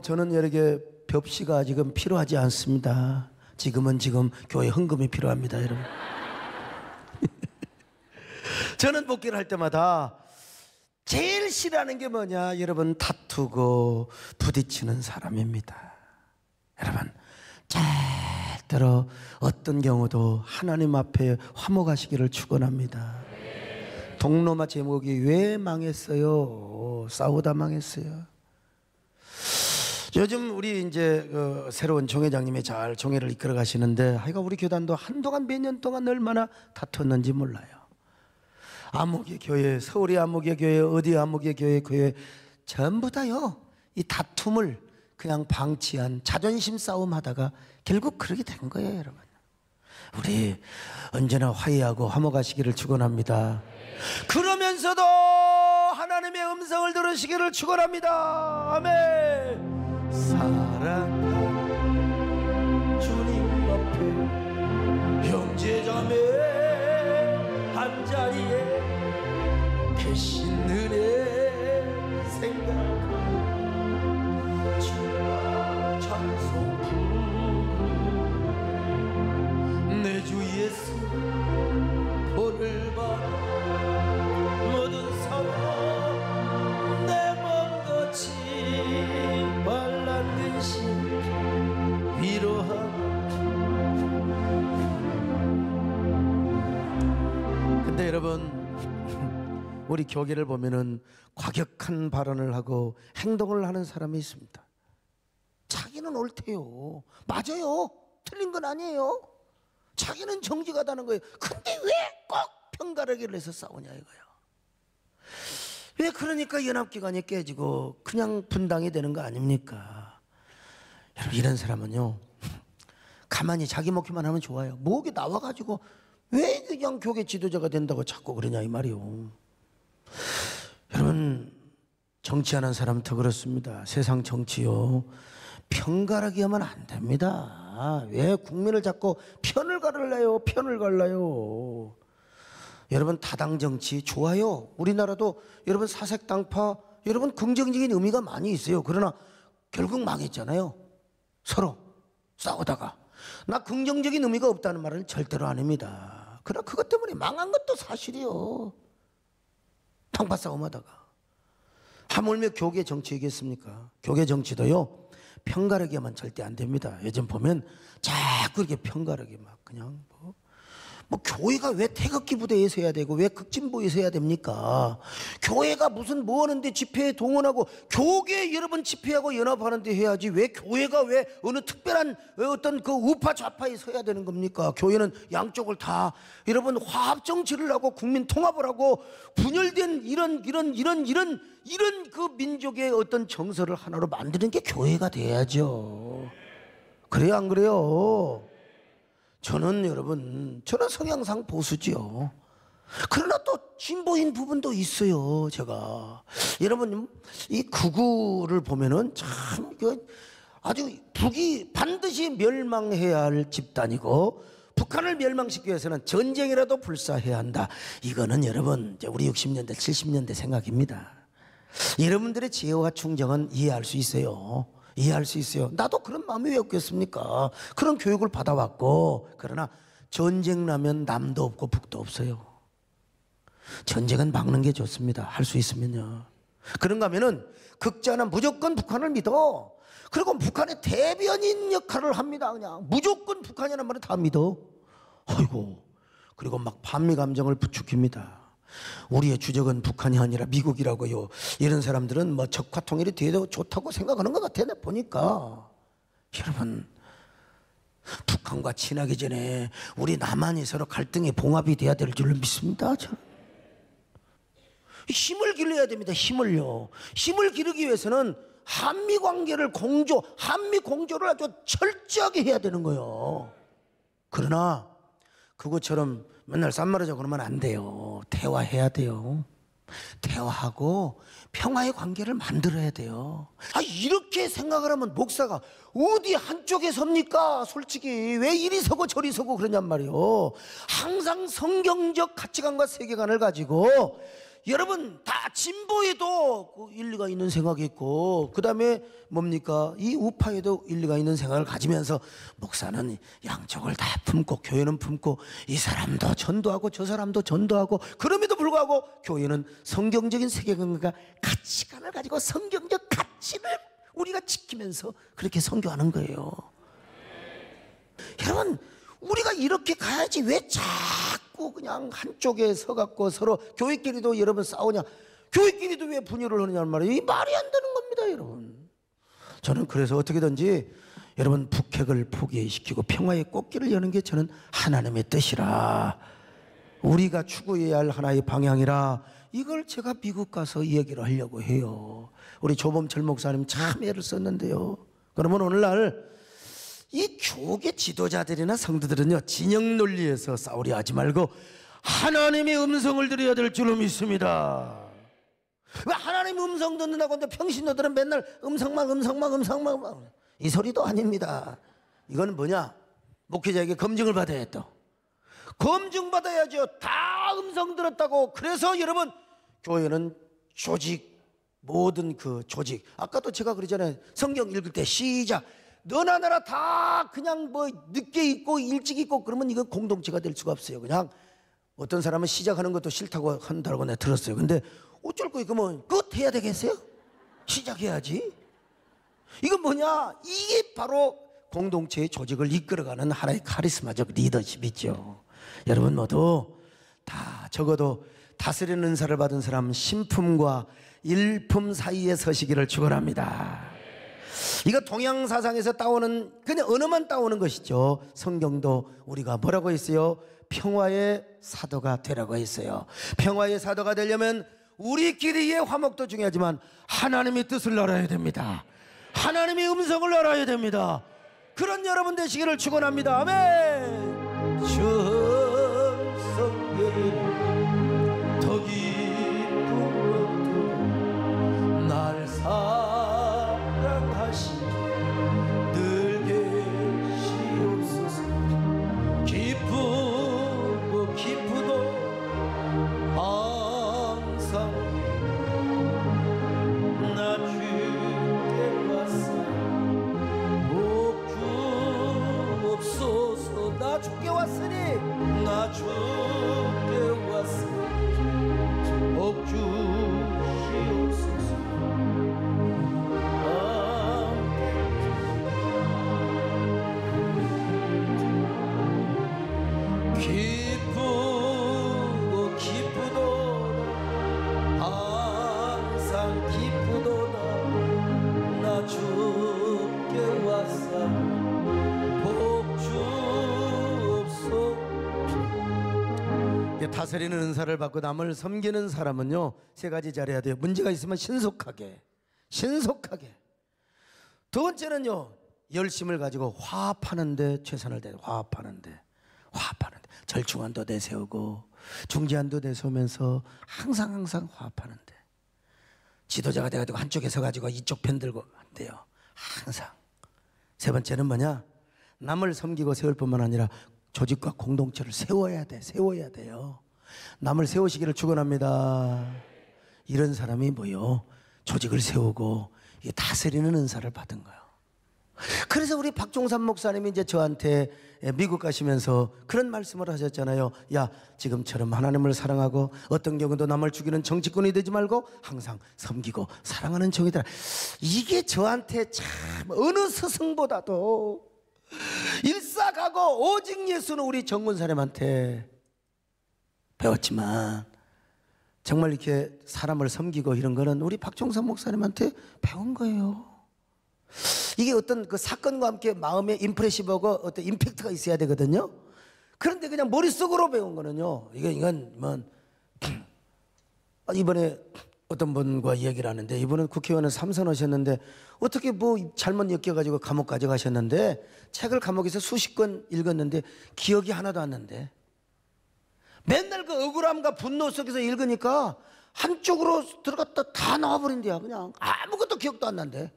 저는 여러게 벽씨가 지금 필요하지 않습니다. 지금 교회 헌금이 필요합니다 여러분. 저는 목회를 할 때마다 제일 싫어하는 게 뭐냐 여러분 다투고 부딪히는 사람입니다. 여러분 절대로 어떤 경우도 하나님 앞에 화목하시기를 축원합니다. 동로마 제목이 왜 망했어요? 싸우다 망했어요. 요즘 우리 이제 새로운 종회장님이 잘 종회를 이끌어 가시는데 하여간 우리 교단도 한동안 몇 년 동안 얼마나 다퉜는지 몰라요. 암흑의 교회, 서울의 암흑의 교회, 어디 암흑의 교회 전부 다요 이 다툼을 그냥 방치한 자존심 싸움 하다가 결국 그렇게 된 거예요 여러분. 우리 언제나 화해하고 화목하시기를 축원합니다. 그러면서도 하나님의 음성을 들으시기를 축원합니다. 아멘. 사랑하는 주님 앞에 형제자매 한자리에 계신 은혜 생각하며 주와 찬송 부르 내 주 예수 본을 받아 모든 사랑 내 맘같이 말란 근심 위로하고. 근데 여러분 우리 교계를 보면은 과격한 발언을 하고 행동을 하는 사람이 있습니다. 자기는 옳대요. 맞아요. 틀린 건 아니에요. 자기는 정직하다는 거예요. 근데 왜 꼭 편가르기를 해서 싸우냐 이거예요. 왜 그러니까 연합기관이 깨지고 그냥 분당이 되는 거 아닙니까? 여러분 이런 사람은요 가만히 자기 먹기만 하면 좋아요. 목에 나와가지고 왜 그냥 교계 지도자가 된다고 자꾸 그러냐 이 말이요. 여러분 정치하는 사람은 더 그렇습니다. 세상 정치요 편가르기 하면 안 됩니다. 왜 국민을 자꾸 편을 갈라요? 편을 갈라요. 여러분 다당 정치 좋아요. 우리나라도 여러분 사색당파 여러분 긍정적인 의미가 많이 있어요. 그러나 결국 망했잖아요. 서로 싸우다가. 나 긍정적인 의미가 없다는 말을 절대로 안 합니다. 그러나 그것 때문에 망한 것도 사실이요. 당파 싸움하다가. 하물며 교계 정치이겠습니까? 교계 정치도요 편가르기 하면 절대 안 됩니다. 요즘 보면 자꾸 이렇게 편가르기 막 그냥 뭐 교회가 왜 태극기 부대에서 해야 되고 왜 극진보에서 해야 됩니까? 교회가 무슨 뭐 하는데 집회에 동원하고 교계 여러분 집회하고 연합하는데 해야지 왜 교회가 왜 어느 특별한 어떤 그 우파 좌파에 서야 되는 겁니까? 교회는 양쪽을 다 여러분 화합 정치를 하고 국민 통합을 하고 분열된 이런 그 민족의 어떤 정서를 하나로 만드는 게 교회가 돼야죠. 그래요 안 그래요? 저는 여러분 저는 성향상 보수지요. 그러나 또 진보인 부분도 있어요. 제가 여러분 이 극우를 보면은 참 아주 북이 반드시 멸망해야 할 집단이고 북한을 멸망시키기 위해서는 전쟁이라도 불사해야 한다. 이거는 여러분 우리 60년대 70년대 생각입니다. 여러분들의 지혜와 충정은 이해할 수 있어요. 이해할 수 있어요. 나도 그런 마음이 왜 없겠습니까? 그런 교육을 받아왔고. 그러나 전쟁 나면 남도 없고 북도 없어요. 전쟁은 막는 게 좋습니다. 할 수 있으면요. 그런가 하면은 극자는 무조건 북한을 믿어. 그리고 북한의 대변인 역할을 합니다. 그냥 무조건 북한이라는 말을 다 믿어. 아이고. 그리고 막 반미 감정을 부추깁니다. 우리의 주적은 북한이 아니라 미국이라고요. 이런 사람들은 뭐 적화 통일이 돼도 좋다고 생각하는 것 같아. 내 보니까. 여러분 북한과 친하기 전에 우리 남한이 서로 갈등의 봉합이 돼야 될 줄로 믿습니다. 저는. 힘을 길러야 됩니다. 힘을요. 힘을 기르기 위해서는 한미 관계를 한미 공조를 아주 철저하게 해야 되는 거예요. 그러나 그것처럼 맨날 쌈말하자고 그러면 안 돼요. 대화해야 돼요. 대화하고 평화의 관계를 만들어야 돼요. 이렇게 생각을 하면 목사가 어디 한쪽에 섭니까? 솔직히 왜 이리 서고 저리 서고 그러냔 말이에요. 항상 성경적 가치관과 세계관을 가지고 여러분 다 진보에도 그 일리가 있는 생각이 있고 그 다음에 뭡니까? 이 우파에도 일리가 있는 생각을 가지면서 목사는 양쪽을 다 품고 교회는 품고 이 사람도 전도하고 저 사람도 전도하고 그럼에도 불구하고 교회는 성경적인 세계관과 가치관을 가지고 성경적 가치를 우리가 지키면서 그렇게 선교하는 거예요. 여러분 우리가 이렇게 가야지 왜 자꾸 그냥 한쪽에 서갖고 서로 교회끼리도 여러분 싸우냐? 교회끼리도 왜 분열을 하느냐는 말이에요. 이 말이 안 되는 겁니다, 여러분. 저는 그래서 어떻게든지 여러분 북핵을 포기시키고 평화의 꽃길을 여는 게 저는 하나님의 뜻이라 우리가 추구해야 할 하나의 방향이라 이걸 제가 미국 가서 얘기를 하려고 해요. 우리 조범철 목사님 참 애를 썼는데요. 그러면 오늘날 이 교계 지도자들이나 성도들은요 진영 논리에서 싸우려 하지 말고 하나님의 음성을 들어야 될 줄로 믿습니다. 왜 하나님의 음성 듣는다고 하는데 평신도들은 맨날 음성만 이 소리도 아닙니다. 이거는 뭐냐? 목회자에게 검증을 받아야 또 검증받아야죠. 다 음성 들었다고. 그래서 여러분 교회는 조직 모든 그 조직 아까도 제가 그러잖아요. 성경 읽을 때 시작 너나 나나 다 그냥 뭐 늦게 있고 일찍 있고 그러면 이거 공동체가 될 수가 없어요. 그냥 어떤 사람은 시작하는 것도 싫다고 한다고 내가 들었어요. 근데 어쩔 거예요. 그러면 끝 해야 되겠어요? 시작해야지. 이건 뭐냐? 이게 바로 공동체의 조직을 이끌어가는 하나의 카리스마적 리더십이죠. 여러분 모두 다 적어도 다스리는 은사를 받은 사람 신품과 일품 사이에 서시기를 축원합니다. 이거 동양 사상에서 따오는 그냥 언어만 따오는 것이죠. 성경도 우리가 뭐라고 했어요? 평화의 사도가 되라고 했어요. 평화의 사도가 되려면 우리끼리의 화목도 중요하지만 하나님의 뜻을 알아야 됩니다. 하나님의 음성을 알아야 됩니다. 그런 여러분 되시기를 축원합니다. 아멘. 저 성경에 더 기쁨 날 사랑하신 다스리는 은사를 받고 남을 섬기는 사람은요, 세 가지 잘해야 돼요. 문제가 있으면 신속하게. 두 번째는요, 열심을 가지고 화합하는데 최선을 다해. 화합하는데 절충안도 내세우고 중재안도 내세우면서 항상 화합하는데, 지도자가 돼가지고 한쪽에 서가지고 이쪽 편 들고 안 돼요. 항상. 세 번째는 뭐냐? 남을 섬기고 세울 뿐만 아니라 조직과 공동체를 세워야 돼요. 남을 세우시기를 축원합니다. 이런 사람이 뭐요? 조직을 세우고 다스리는 은사를 받은 거예요. 그래서 우리 박종산 목사님이 이제 저한테 미국 가시면서 그런 말씀을 하셨잖아요. 야, 지금처럼 하나님을 사랑하고 어떤 경우도 남을 죽이는 정치꾼이 되지 말고 항상 섬기고 사랑하는 정의들. 이게 저한테 참 어느 스승보다도 일사가고 오직 예수는 우리 정군사님한테 배웠지만, 정말 이렇게 사람을 섬기고 이런 거는 우리 박종산 목사님한테 배운 거예요. 이게 어떤 그 사건과 함께 마음에 임프레시브하고 어떤 임팩트가 있어야 되거든요. 그런데 그냥 머릿속으로 배운 거는요, 이건 뭐 이번에 어떤 분과 이야기를 하는데, 이분은 국회의원을 3선 하셨는데 어떻게 뭐 잘못 엮여가지고 감옥까지 가셨는데, 책을 감옥에서 수십 권 읽었는데 기억이 하나도 안 나는데, 맨날 그 억울함과 분노 속에서 읽으니까 한쪽으로 들어갔다 다 나와버린대요. 그냥 아무것도 기억도 안 난대.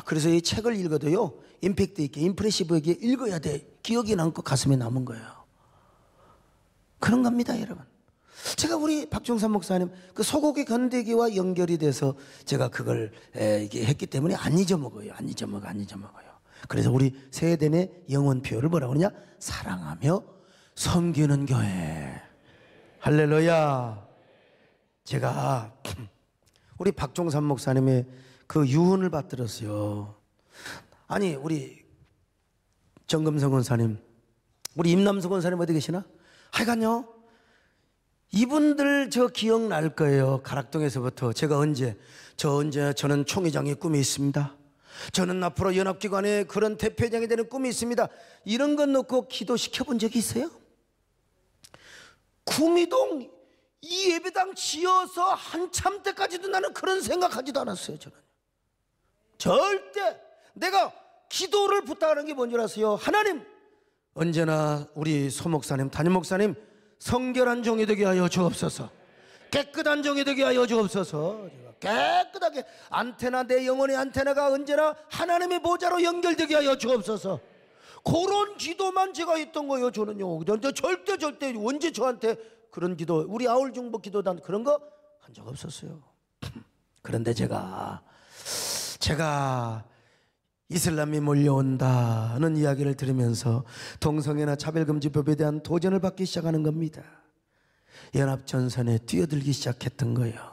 그래서 이 책을 읽어도요, 임팩트 있게, 임프레시브하게 읽어야 돼. 기억이 남고 가슴에 남은 거예요. 그런 겁니다, 여러분. 제가 우리 박종산 목사님 그 소고기 건더기와 연결이 돼서 제가 그걸 이게 했기 때문에 안 잊어먹어요. 그래서 우리 세대의 영혼표를 뭐라고 그러냐? 사랑하며 섬기는 교회. 할렐루야. 제가 우리 박종산 목사님의 그 유언을 받들었어요. 아니, 우리 정금성 권사님, 우리 임남성 권사님 어디 계시나? 하여간요, 이분들 저 기억날 거예요. 가락동에서부터 제가 저는 총회장의 꿈이 있습니다. 저는 앞으로 연합기관의 그런 대표장이 되는 꿈이 있습니다. 이런 것 놓고 기도시켜 본 적이 있어요? 구미동 이 예배당 지어서 한참 때까지도 나는 그런 생각하지도 않았어요. 저는 절대. 내가 기도를 부탁하는 게 뭔지 아세요? 하나님, 언제나 우리 소목사님, 담임목사님 성결한 종이 되게 하여 주옵소서. 깨끗한 종이 되게 하여 주옵소서. 깨끗하게 안테나, 내 영혼의 안테나가 언제나 하나님의 보좌로 연결되게 하여 주옵소서. 그런 기도만 제가 했던 거예요. 저는요, 절대 언제 저한테 그런 기도, 우리 아울중보 기도단 그런 거 한 적 없었어요. 그런데 제가 이슬람이 몰려온다는 이야기를 들으면서 동성애나 차별금지법에 대한 도전을 받기 시작하는 겁니다. 연합전선에 뛰어들기 시작했던 거예요.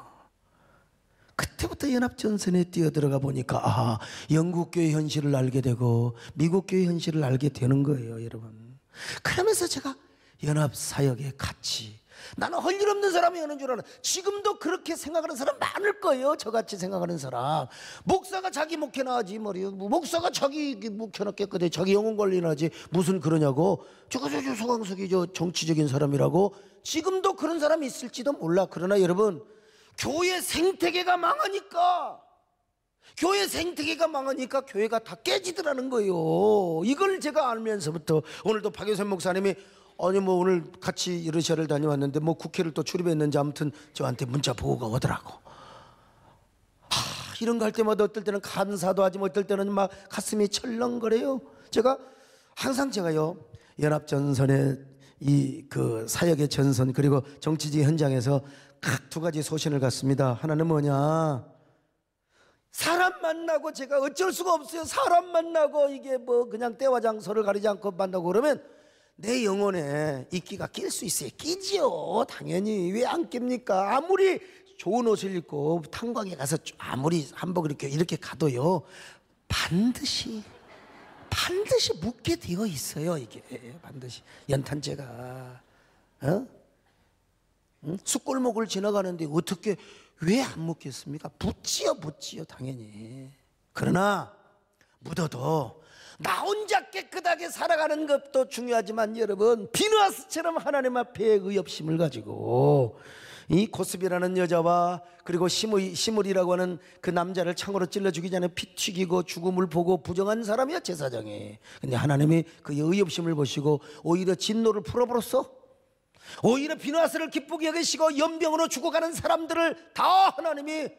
그때부터 연합전선에 뛰어들어가 보니까 영국교회 현실을 알게 되고 미국교회 현실을 알게 되는 거예요, 여러분. 그러면서 제가 연합사역에 같이, 나는 할 일 없는 사람이 하는 줄 알아. 지금도 그렇게 생각하는 사람 많을 거예요. 저같이 생각하는 사람. 목사가 자기 목회나 하지 말이에요. 목사가 자기 목회나 깨끗해, 자기 영혼 관리나 하지 무슨 그러냐고. 저 서광석이 저 정치적인 사람이라고. 지금도 그런 사람이 있을지도 몰라. 그러나 여러분, 교회 생태계가 망하니까 교회가 다 깨지더라는 거예요. 이걸 제가 알면서부터 오늘도 박효선 목사님이 오늘 같이 러시아를 다녀왔는데 국회를 또 출입했는지 아무튼 저한테 문자 보고가 오더라고. 이런 거 할 때마다 어떨 때는 감사도 하지, 어떨 때는 막 가슴이 철렁거려요. 제가 항상 연합전선의 그 사역의 전선, 그리고 정치적 현장에서 각 두 가지 소신을 갖습니다. 하나는 뭐냐? 사람 만나고 제가 어쩔 수가 없어요. 사람 만나고 이게 그냥 때와 장소를 가리지 않고 만나고 그러면 내 영혼에 이끼가 낄 수 있어요. 끼지요. 당연히. 왜 안 낍니까? 아무리 좋은 옷을 입고 탄광에 가서 아무리 한복 이렇게 가도요, 반드시 묻게 되어 있어요. 이게 반드시 연탄재가. 숯골목을 지나가는데 어떻게 왜 안 묻겠습니까? 붙지요 당연히. 그러나 묻어도 나 혼자 깨끗하게 살아가는 것도 중요하지만 여러분, 비누아스처럼 하나님 앞에 의협심을 가지고 이 고스비라는 여자와 그리고 시므리라고 하는 그 남자를 창으로 찔러 죽이지 않아 피 튀기고 죽음을 보고 부정한 사람이야, 제사장이. 근데 하나님이 그 의협심을 보시고 오히려 진노를 풀어버렸어. 오히려 비누아스를 기쁘게 여기시고 연병으로 죽어가는 사람들을 다 하나님이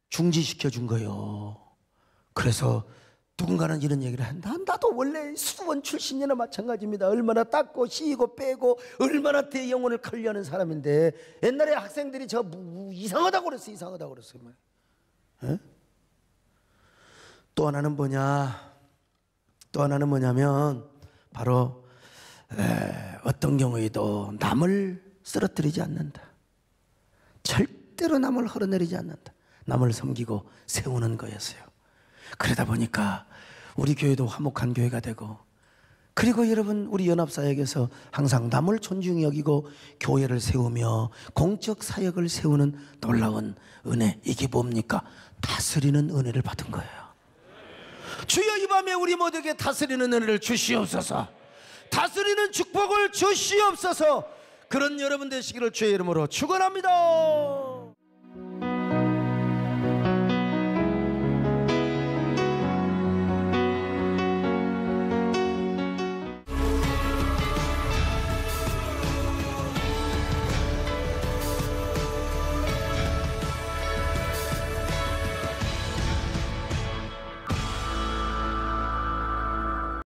중지시켜 준 거예요. 그래서 누군가는 이런 얘기를 한다. 나도 원래 수원 출신이나 마찬가지입니다. 얼마나 닦고 씌고 빼고 얼마나 대영혼을 관리하는 사람인데 옛날에 학생들이 저 이상하다고 그랬어요. 이상하다고 그랬어요. 에? 또 하나는 뭐냐? 또 하나는 뭐냐면 바로 어떤 경우에도 남을 쓰러뜨리지 않는다. 절대로 남을 흘러내리지 않는다. 남을 섬기고 세우는 거였어요. 그러다 보니까 우리 교회도 화목한 교회가 되고, 그리고 여러분 우리 연합사역에서 항상 남을 존중히 여기고 교회를 세우며 공적 사역을 세우는 놀라운 은혜, 이게 뭡니까? 다스리는 은혜를 받은 거예요. 주여 이 밤에 우리 모두에게 다스리는 은혜를 주시옵소서. 다스리는 축복을 주시옵소서. 그런 여러분 되시기를 주의 이름으로 축원합니다.